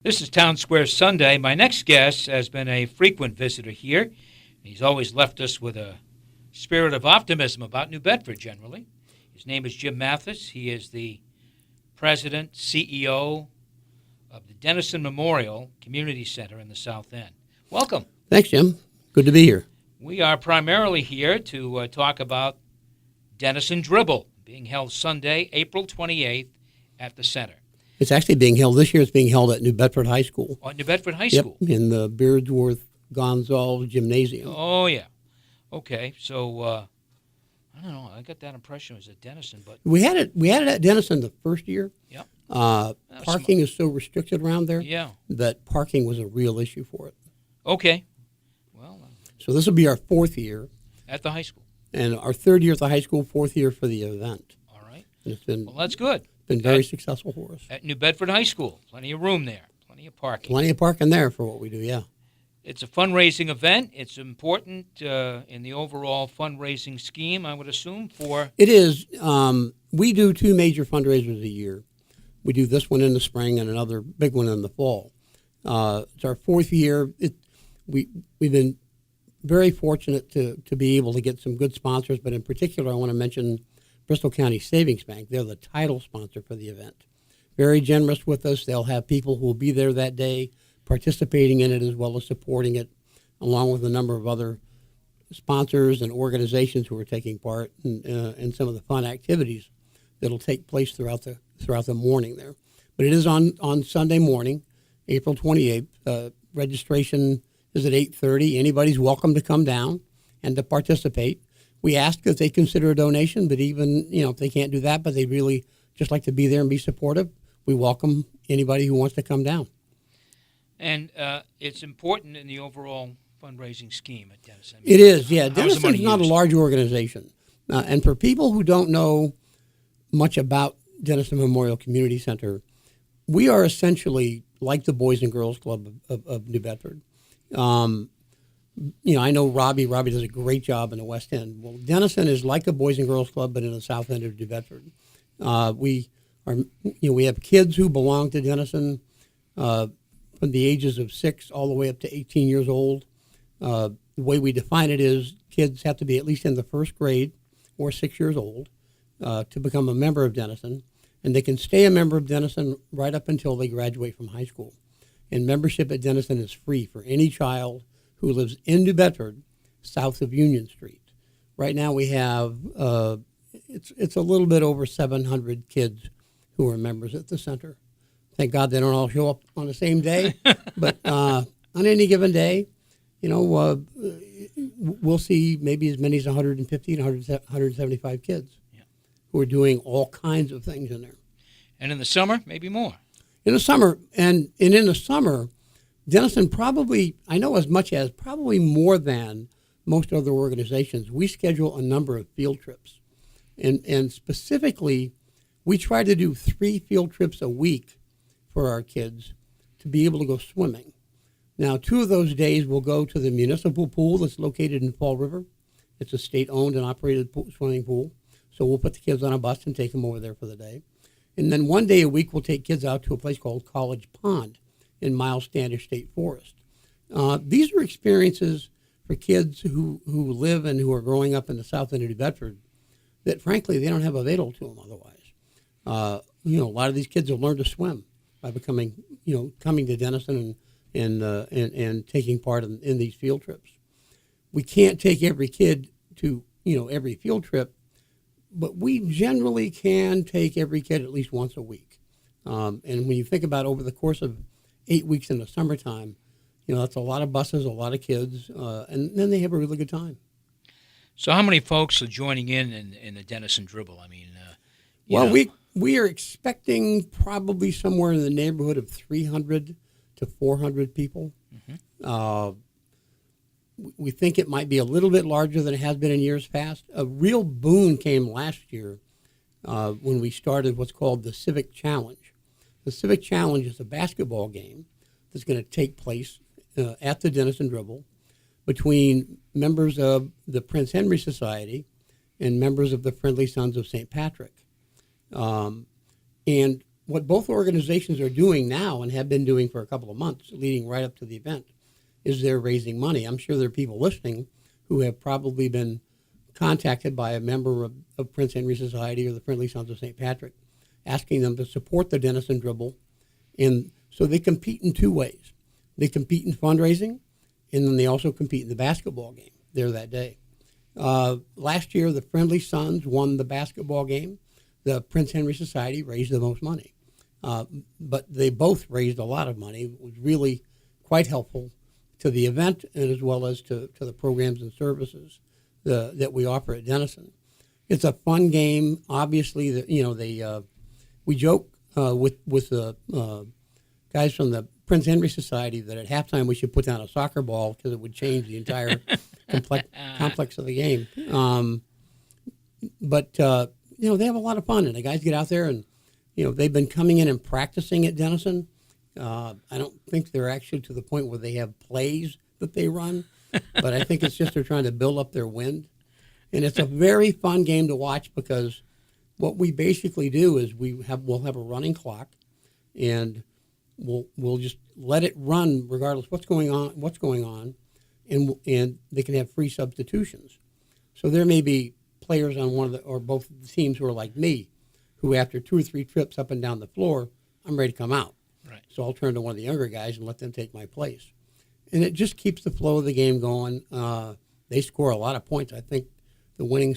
This is Townsquare Sunday. My next guest has been a frequent visitor here. He's always left us with a spirit of optimism about New Bedford generally. His name is Jim Mathis. He is the president, CEO of the Dennison Memorial Community Center in the South End. Welcome. Thanks, Jim. Good to be here. We are primarily here to talk about Dennison Dribble, being held Sunday, April 28th at the center. It's actually being held this year. It's being held at New Bedford High School. Oh, New Bedford High School? Yep, in the Beardsworth Gonzalez Gymnasium. Oh, yeah. Okay, so I don't know. I got that impression it was at Denison, but We had it at Denison the first year. Yep. Parking is so restricted around there Yeah. that parking was a real issue for it. Okay. Well, So this will be our fourth year, at the high school. and our third year at the high school, fourth year for the event. All right. And it's been Well, that's good. very successful for us. At New Bedford High School, plenty of room there, plenty of parking. Plenty of parking there for what we do, yeah. It's a fundraising event. It's important in the overall fundraising scheme, I would assume, for It is. We do two major fundraisers a year. We do this one in the spring and another big one in the fall. It's our fourth year. We've been very fortunate to be able to get some good sponsors, but in particular, I want to mention Bristol County Savings Bank. They're the title sponsor for the event. Very generous with us. They'll have people who will be there that day participating in it as well as supporting it, along with a number of other sponsors and organizations who are taking part in some of the fun activities that'll take place throughout the morning there. But it is on Sunday morning, April 28th. Registration is at 8:30. Anybody's welcome to come down and to participate. We ask that they consider a donation, but even if they can't do that, but they really just like to be there and be supportive, we welcome anybody who wants to come down. and it's important in the overall fundraising scheme at Denison. It is, yeah. How's the Denison's money not a used? large organization. And for people who don't know much about Dennison Memorial Community Center, we are essentially like the Boys and Girls Club of New Bedford. I know Robbie does a great job in the West End. Well, Denison is like a Boys and Girls Club, but in the South End of New Bedford. We have kids who belong to Denison from the ages of 6 all the way up to 18 years old. The way we define it is kids have to be at least in the first grade or 6 years old to become a member of Denison, and they can stay a member of Denison right up until they graduate from high school. And membership at Denison is free for any child who lives in New Bedford, south of Union Street. Right now we have, it's a little bit over 700 kids who are members at the center. Thank God they don't all show up on the same day, but on any given day, we'll see maybe as many as 150 and 175 kids who are doing all kinds of things in there. And in the summer, maybe more. In the summer, and in the summer, Denison probably, I know as much as probably more than most other organizations, we schedule a number of field trips. And specifically, we try to do 3 field trips a week for our kids to be able to go swimming. Now, 2 of those days will go to the municipal pool that's located in Fall River. It's a state-owned and operated swimming pool. So we'll put the kids on a bus and take them over there for the day. And then 1 day a week, we'll take kids out to a place called College Pond in Miles Standish State Forest. These are experiences for kids who live and who are growing up in the South End of New Bedford that, frankly, they don't have available to them otherwise. A lot of these kids will learn to swim by coming to Denison and taking part in these field trips. We can't take every kid to, every field trip, but we generally can take every kid at least once a week. And when you think about over the course of 8 weeks in the summertime, that's a lot of buses, a lot of kids, and then they have a really good time. So how many folks are joining in the Dennison Dribble? I mean, we are expecting probably somewhere in the neighborhood of 300 to 400 people. Mm-hmm. We think it might be a little bit larger than it has been in years past. A real boon came last year when we started what's called the Civic Challenge. The Civic Challenge is a basketball game that's going to take place at the Dennison Dribble between members of the Prince Henry Society and members of the Friendly Sons of St. Patrick. And what both organizations are doing now and have been doing for a couple of months, leading right up to the event, is they're raising money. I'm sure there are people listening who have probably been contacted by a member of Prince Henry Society or the Friendly Sons of St. Patrick, asking them to support the Dennison Dribble. And so they compete in two ways. They compete in fundraising, and then they also compete in the basketball game there that day. Last year, the Friendly Sons won the basketball game. The Prince Henry Society raised the most money. But they both raised a lot of money. It was really quite helpful to the event and as well as to the programs and services that we offer at Denison. It's a fun game. Obviously, we joke with the guys from the Prince Henry Society that at halftime we should put down a soccer ball because it would change the entire complex of the game. But they have a lot of fun, and the guys get out there and, they've been coming in and practicing at Denison. I don't think they're actually to the point where they have plays that they run, but I think it's just they're trying to build up their wind. And it's a very fun game to watch because what we basically do is we'll have a running clock, and we'll just let it run regardless what's going on, and they can have free substitutions. So there may be players on one of the or both of the teams who are like me, who after 2 or 3 trips up and down the floor, I'm ready to come out. Right. So I'll turn to one of the younger guys and let them take my place. And it just keeps the flow of the game going. They score a lot of points. I think the winning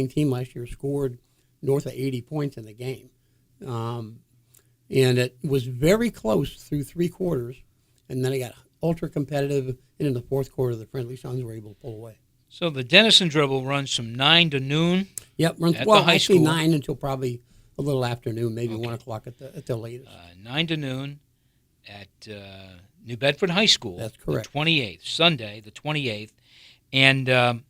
team last year scored north of 80 points in the game. And it was very close through 3 quarters, and then it got ultra competitive, and in the 4th quarter, the Friendly Sons were able to pull away. So the Dennison Dribble runs from 9 to noon. Yep, runs at the high actually school. 9 until probably a little afternoon, maybe 1 o'clock at the latest. 9 to noon at New Bedford High School. That's correct. The 28th, Sunday, the 28th. And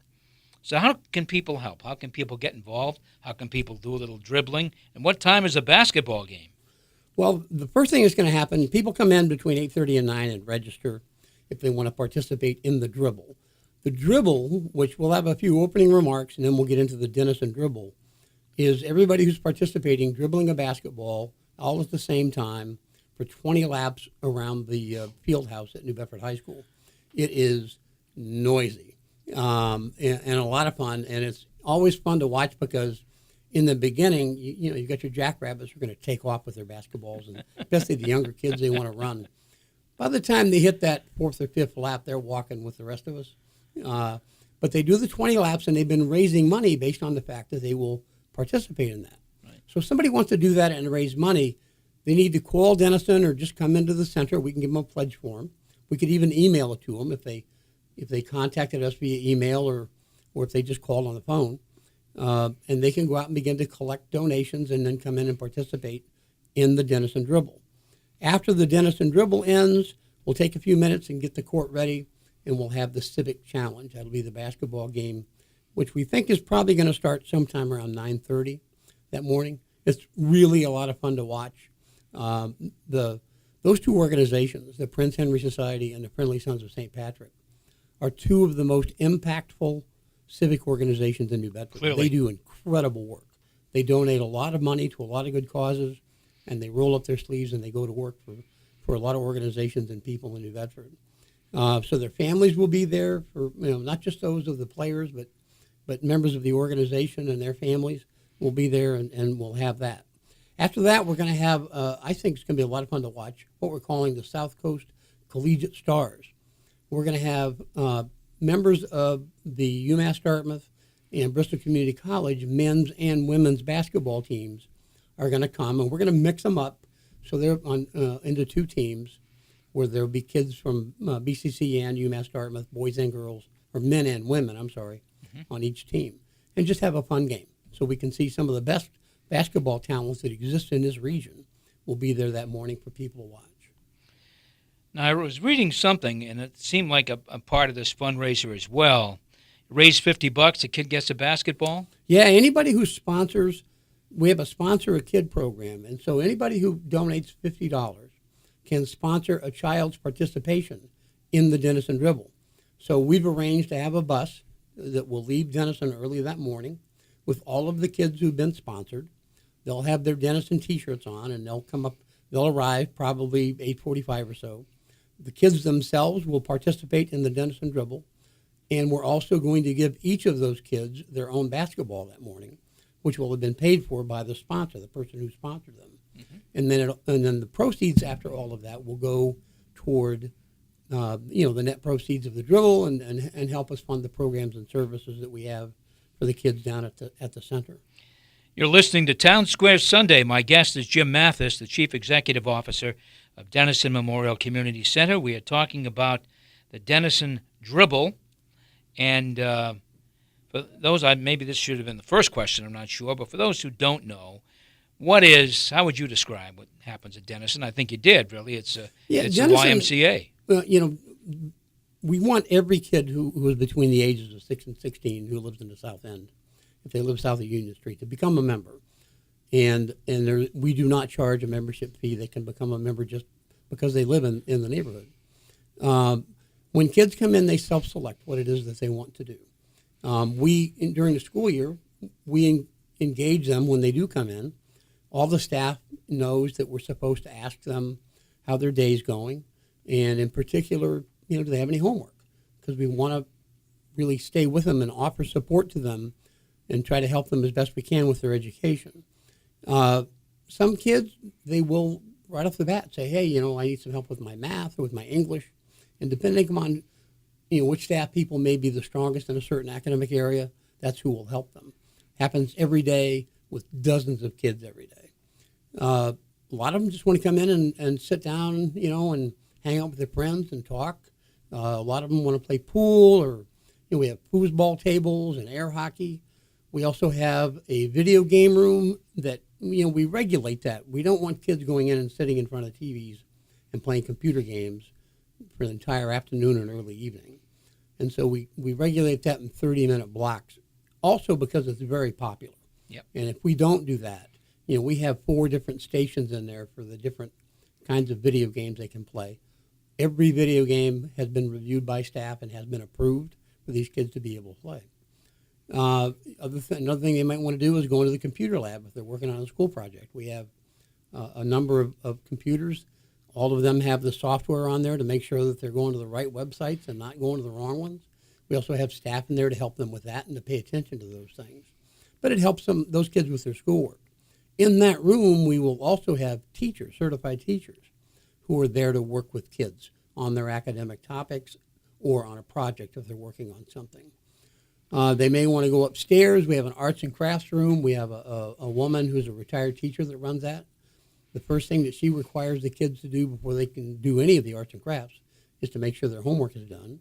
so how can people help? How can people get involved? How can people do a little dribbling? And what time is a basketball game? Well, the first thing that's going to happen, people come in between 8:30 and 9 and register if they want to participate in the dribble. The dribble, which we'll have a few opening remarks, and then we'll get into the Dennison Dribble, is everybody who's participating dribbling a basketball all at the same time for 20 laps around the field house at New Bedford High School. It is noisy and a lot of fun, and it's always fun to watch because in the beginning, you got your jackrabbits who are going to take off with their basketballs, and especially the younger kids, they want to run. By the time they hit that 4th or 5th lap, they're walking with the rest of us. But they do the 20 laps, and they've been raising money based on the fact that they will participate in that. Right. So if somebody wants to do that and raise money, they need to call Denison or just come into the center. We can give them a pledge form. We could even email it to them if they contacted us via email or if they just called on the phone. And they can go out and begin to collect donations and then come in and participate in the Dennison Dribble. After the Dennison Dribble ends, we'll take a few minutes and get the court ready, and we'll have the Civic Challenge. That'll be the basketball game, which we think is probably going to start sometime around 9:30 that morning. It's really a lot of fun to watch. Those two organizations, the Prince Henry Society and the Friendly Sons of St. Patrick, are two of the most impactful civic organizations in New Bedford. Clearly. They do incredible work. They donate a lot of money to a lot of good causes, and they roll up their sleeves and they go to work for a lot of organizations and people in New Bedford. So their families will be there for not just those of the players, but members of the organization and their families will be there, and we'll have that. After that, we're going to have, I think it's going to be a lot of fun to watch, what we're calling the South Coast Collegiate Stars. We're going to have members of the UMass Dartmouth and Bristol Community College men's and women's basketball teams are going to come, and we're going to mix them up so they're into 2 teams where there will be kids from BCC and UMass Dartmouth, boys and girls, or men and women, on each team, and just have a fun game so we can see some of the best basketball talents that exist in this region will be there that morning for people to watch. Now, I was reading something, and it seemed like a part of this fundraiser as well. Raise $50, a kid gets a basketball? Yeah, anybody who sponsors, we have a Sponsor a Kid program, and so anybody who donates $50 can sponsor a child's participation in the Dennison Dribble. So we've arranged to have a bus that will leave Denison early that morning with all of the kids who've been sponsored. They'll have their Dennison T-shirts on, and they'll arrive probably 8:45 or so. The kids themselves will participate in the Dennison Dribble, and we're also going to give each of those kids their own basketball that morning, which will have been paid for by the sponsor, the person who sponsored them. Mm-hmm. And then the proceeds after all of that will go toward the net proceeds of the dribble and help us fund the programs and services that we have for the kids down at the center. You're listening to Townsquare Sunday. My guest is Jim Mathis, the Chief Executive Officer of Denison Memorial Community Center. We are talking about the Dennison Dribble. And for those, maybe this should have been the first question, I'm not sure, but for those who don't know, how would you describe what happens at Denison? I think you did, really. It's a YMCA. Well, we want every kid who is between the ages of 6 and 16 who lives in the South End, if they live south of Union Street, to become a member. And we do not charge a membership fee. They can become a member just because they live in the neighborhood. When kids come in, they self-select what it is that they want to do. During the school year, we engage them when they do come in. All the staff knows that we're supposed to ask them how their day's going, and in particular, do they have any homework? Because we want to really stay with them and offer support to them and try to help them as best we can with their education. Some kids, they will right off the bat say, hey, I need some help with my math or with my English. And depending on, which staff people may be the strongest in a certain academic area, that's who will help them. Happens every day with dozens of kids every day. A lot of them just want to come in and sit down, and hang out with their friends and talk. A lot of them want to play pool, or we have foosball tables and air hockey. We also have a video game room that, we regulate that. We don't want kids going in and sitting in front of TVs and playing computer games for the entire afternoon and early evening. And so we regulate that in 30-minute blocks, also because it's very popular. Yep. And if we don't do that, we have 4 different stations in there for the different kinds of video games they can play. Every video game has been reviewed by staff and has been approved for these kids to be able to play. Another thing they might want to do is go into the computer lab if they're working on a school project. We have a number of computers. All of them have the software on there to make sure that they're going to the right websites and not going to the wrong ones. We also have staff in there to help them with that and to pay attention to those things. But it helps those kids with their schoolwork. In that room, we will also have teachers, certified teachers, who are there to work with kids on their academic topics or on a project if they're working on something. They may want to go upstairs. We have an arts and crafts room. We have a woman who's a retired teacher that runs that. The first thing that she requires the kids to do before they can do any of the arts and crafts is to make sure their homework is done.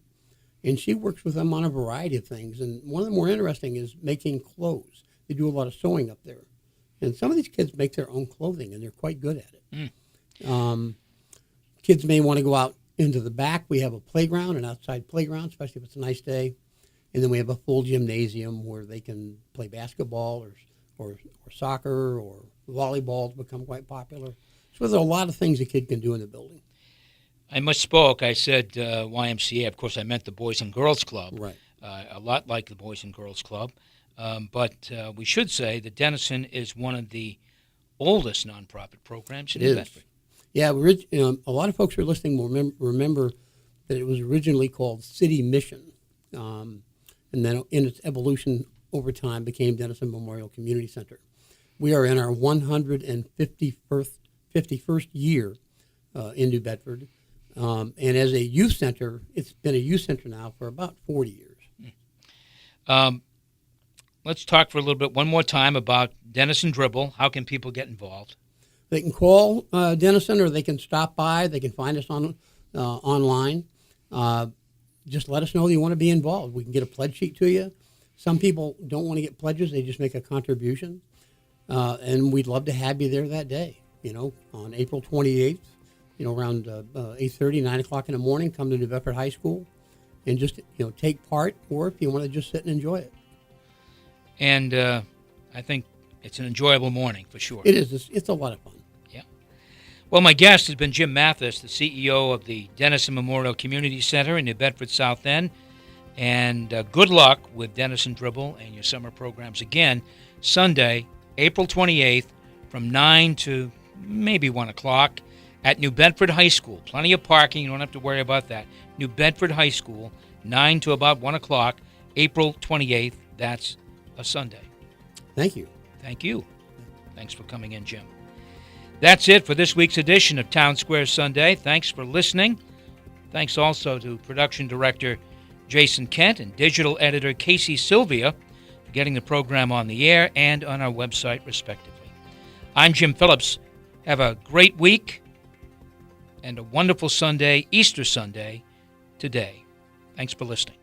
And she works with them on a variety of things. And one of the more interesting is making clothes. They do a lot of sewing up there. And some of these kids make their own clothing, and they're quite good at it. Kids may want to go out into the back. We have a playground, an outside playground, especially if it's a nice day. And then we have a full gymnasium where they can play basketball or soccer or volleyball has become quite popular. So there's a lot of things a kid can do in the building. I misspoke. I said YMCA. Of course, I meant the Boys and Girls Club. Right. A lot like the Boys and Girls Club. But we should say that Denison is one of the oldest nonprofit programs in New Bedford. Yeah, a lot of folks who are listening will remember that it was originally called City Mission. And then in its evolution over time became Dennison Memorial Community Center. We are in our 151st year in New Bedford. And as a youth center, it's been a youth center now for about 40 years. Let's talk for a little bit one more time about Dennison Dribble. How can people get involved? They can call Denison, or they can stop by. They can find us online. Just let us know that you want to be involved. We can get a pledge sheet to you. Some people don't want to get pledges. They just make a contribution. And we'd love to have you there that day, on April 28th, around 8:30, 9 o'clock in the morning. Come to New Bedford High School and just, take part, or if you want to just sit and enjoy it. And I think it's an enjoyable morning for sure. It is. It's a lot of fun. Yeah. Well, my guest has been Jim Mathis, the CEO of the Dennison Memorial Community Center in New Bedford South End. And good luck with Dennison Dribble and your summer programs again, Sunday, April 28th, from 9 to maybe 1 o'clock at New Bedford High School. Plenty of parking. You don't have to worry about that. New Bedford High School, 9 to about 1 o'clock, April 28th. That's a Sunday. Thank you. Thank you. Thanks for coming in, Jim. That's it for this week's edition of Town Square Sunday. Thanks for listening. Thanks also to production director Jason Kent and digital editor Casey Sylvia for getting the program on the air and on our website, respectively. I'm Jim Phillips. Have a great week and a wonderful Sunday, Easter Sunday, today. Thanks for listening.